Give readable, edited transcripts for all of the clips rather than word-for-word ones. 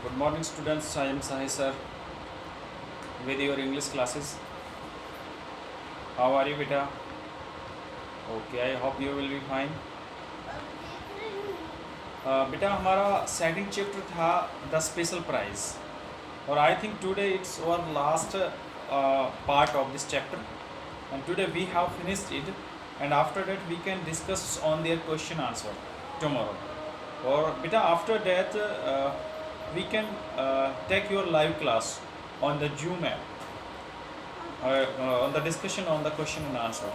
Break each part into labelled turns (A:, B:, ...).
A: Good morning, students. I am Sahi sir with your English classes. How are you, beta? Okay, I hope you will be fine. बेटा हमारा second chapter था the special prize और I think today it's our last part of this chapter and today we have finished it and after that we can discuss on their question answer tomorrow और बेटा after that we can take your live class on the Zoom app on the discussion on the question and answer.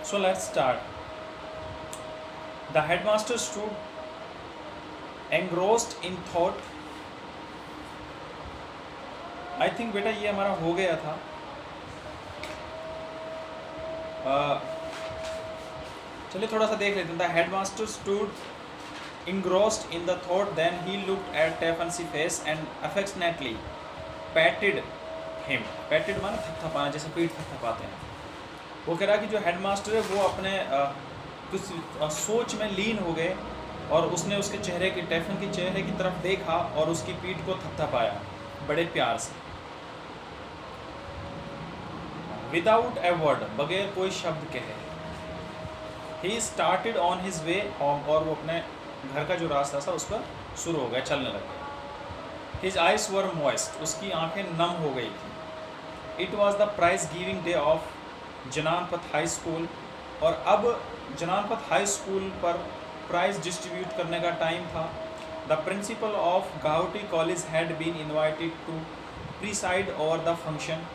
A: So let's start. The headmaster stood engrossed in thought. I think बेटा ये हमारा हो गया था. चलिए थोड़ा सा देख लेते हैं. The headmaster stood engrossed in the thought, then he looked at Stephen's face and affectionately patted him. Patted माना थपथपाना, जैसे पीठ थपथपाते हैं. वो कह रहा कि जो हेडमास्टर है वो अपने कुछ सोच में लीन हो गए और उसने उसके चेहरे की स्टेफन के चेहरे की तरफ देखा और उसकी पीठ को थपथपाया बड़े प्यार से. विदाउट ए वर्ड, बगैर कोई शब्द कहे. He started on his way, और वो अपने घर का जो रास्ता था उस पर शुरू हो गया, चलने लग गया. हिज आइज वर मॉइस्ट, उसकी आंखें नम हो गई थी. It was the prize giving day of Jananpath high school, और अब जनानपथ हाई स्कूल पर प्राइज डिस्ट्रीब्यूट करने का टाइम था. The principal of Gauti college had been invited to preside over the function.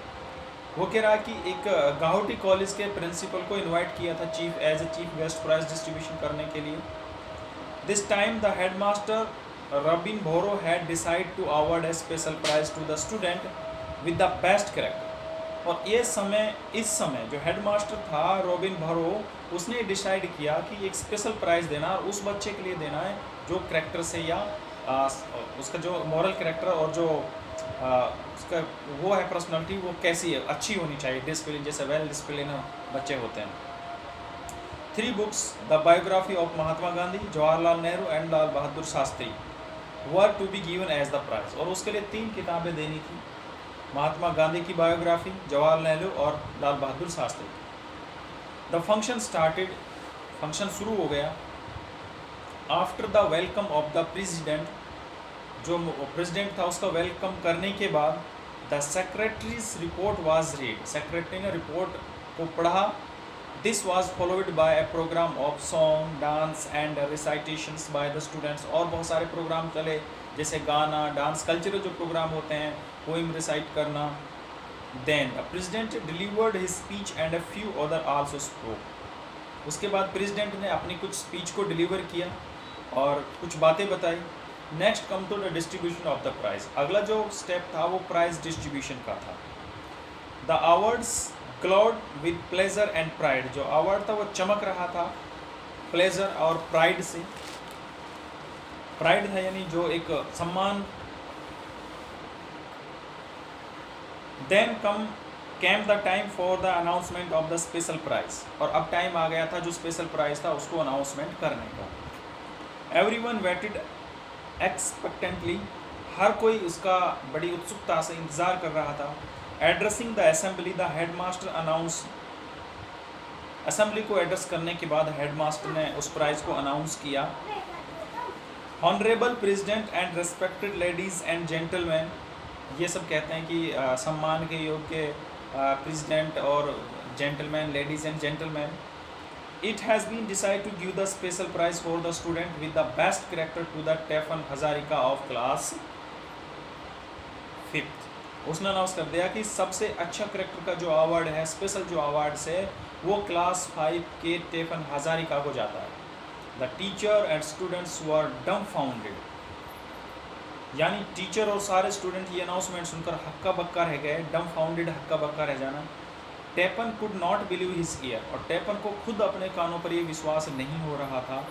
A: वो कह रहा कि एक गाउटी कॉलेज के प्रिंसिपल को इन्वाइट किया था as a chief guest prize distribution करने के लिए. This time the headmaster Robin Boro had decided to award a special prize to the student with the best character. और इस समय जो हेडमास्टर था रॉबिन भरो, उसने डिसाइड किया कि एक स्पेशल प्राइज देना और उस बच्चे के लिए देना है जो करैक्टर से या उसका जो मॉरल करैक्टर और जो उसका वो है पर्सनालिटी, वो कैसी है, अच्छी होनी चाहिए, डिसिप्लिन, जैसे वेल डिसिप्लिन बच्चे होते हैं. 3 books, the biography of Mahatma Gandhi, Jawaharlal Nehru and Lal Bahadur Shastri were to be given as the prize. और उसके लिए 3 किताबें देनी थी, महात्मा गांधी की बायोग्राफी, जवाहरलाल नेहरू और Lal Bahadur Shastri. The function started, function शुरू हो गया. After the welcome of the president, जो प्रेसिडेंट था उसका वेलकम करने के बाद the secretary's report was read, secretary ने रिपोर्ट को पढ़ा. This was followed by a program of song, dance and recitations by the students. और बहुत सारे प्रोग्राम चले, जैसे गाना, डांस, कल्चरल जो प्रोग्राम होते हैं, पोइम रिसाइट करना. Then the president delivered his speech and a few other also spoke. उसके बाद प्रेसिडेंट ने अपनी कुछ स्पीच को डिलीवर किया और कुछ बातें बताई. Next come to the distribution of the prize. अगला जो स्टेप था वो प्राइज डिस्ट्रीब्यूशन का था. The awards cloud with pleasure and pride. जो अवार्ड था वो चमक रहा था प्लेजर और प्राइड से. प्राइड है यानी जो एक सम्मान. Then came the time for the announcement of the special prize. और अब टाइम आ गया था जो स्पेशल प्राइज था उसको अनाउंसमेंट करने का. एवरीवन वेटेड एक्सपेक्टेंटली, हर कोई उसका बड़ी उत्सुकता से इंतज़ार कर रहा था. Addressing the assembly, the headmaster announce. Assembly को एड्रेस करने के बाद हेडमास्टर ने उस प्राइज को अनाउंस किया. Honourable president and respected ladies and gentleman, ये सब कहते हैं कि सम्मान के योग्य प्रेसिडेंट और gentleman, ladies and gentleman. It has been decide to give the special prize for the student with the best character to the Stephen Hazarika of class 5th. उसने अनाउंस कर दिया कि सबसे अच्छा करेक्टर का जो अवार्ड है, स्पेशल जो अवार्ड है, वो क्लास 5 के स्टेफन हजारिका को जाता है. The teacher and students were डम्बफाउंडेड, यानी टीचर और सारे स्टूडेंट ये अनाउंसमेंट सुनकर हक्का बक्का रह गए. डम्बफाउंडेड, हक्का बक्का रह जाना. टेपन could not believe his ear, और टेपन को खुद अपने कानों पर ये विश्वास नहीं हो रहा था.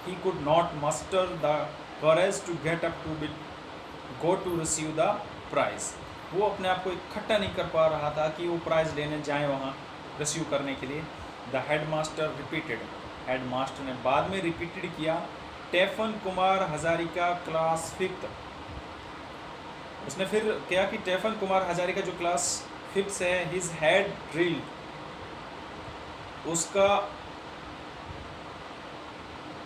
A: He could not muster the courage to get up to go to receive the prize. वो अपने आप को इकट्ठा नहीं कर पा रहा था कि वो प्राइज़ लेने जाएं वहाँ रिसीव करने के लिए. द हेडमास्टर रिपीटेड, हेडमास्टर ने बाद में रिपीटेड किया. Stephen Kumar Hazarika class 5th. उसने फिर क्या कि टेफन कुमार हजारिका जो क्लास 5th से है, हिज हेड ड्रिल, उसका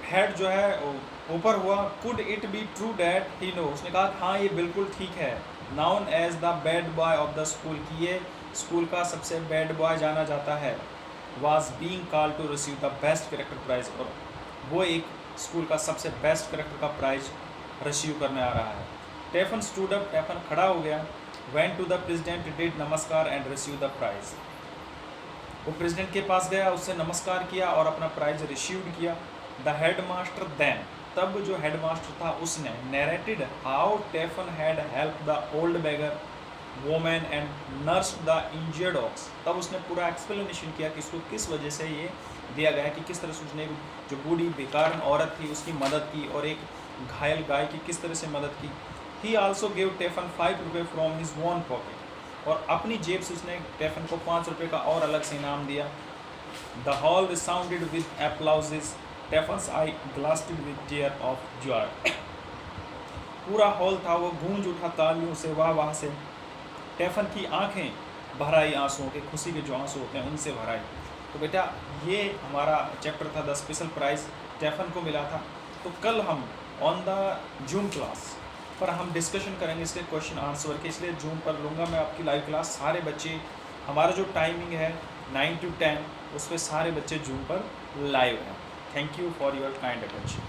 A: हेड जो है ऊपर हुआ। Could it be true that he know, उसने कहा हाँ ये बिल्कुल ठीक है। Known as the bad boy of the school, कि ये स्कूल का सबसे बैड बॉय जाना जाता है। Was being called to receive the best character prize, और वो एक स्कूल का सबसे बेस्ट कैरेक्टर का प्राइज रिसीव करने आ रहा है। टेफन स्टूड अप, टेफन खड़ा हो गया। Went to the president, did नमस्कार एंड रिसीव द प्राइज, वो प्रेसिडेंट के पास गया, उससे नमस्कार किया और अपना प्राइज रिसीव किया। द हेड मास्टर देन, तब जो हेड मास्टर था उसने नैरेटेड हाउ टेफन had help the old beggar women and nurse the injured ox, तब उसने पूरा एक्सप्लेनेशन किया कि इसको किस वजह से ये दिया गया, कि किस तरह से उसने जो बूढ़ी बेकार औरत थी उसकी मदद की और एक घायल गाय की किस तरह से मदद की। ही आल्सो गिव टेफन 5 रुपये फ्रॉम हिज ओन पॉकेट, और अपनी जेब से उसने टेफन को 5 रुपये का और अलग से इनाम दिया। The hall resounded with applauses, टेफन्स eye glistened with tear of joy, पूरा हॉल था वो गूंज उठा तालियों से, वाह वाह से। टेफन की आंखें भर आई आंसुओं के, खुशी के जो आंसू होते हैं उनसे भर आई। तो बेटा ये हमारा चैप्टर था द स्पेशल प्राइज़ टेफन को मिला था। तो कल हम ऑन द जूम क्लास पर हम डिस्कशन करेंगे इसके क्वेश्चन आंसर के, इसलिए जूम पर लूँगा मैं आपकी लाइव क्लास। सारे बच्चे, हमारा जो टाइमिंग है 9 to 10, उस पर सारे बच्चे जूम पर लाइव हैं। Thank you for your kind attention.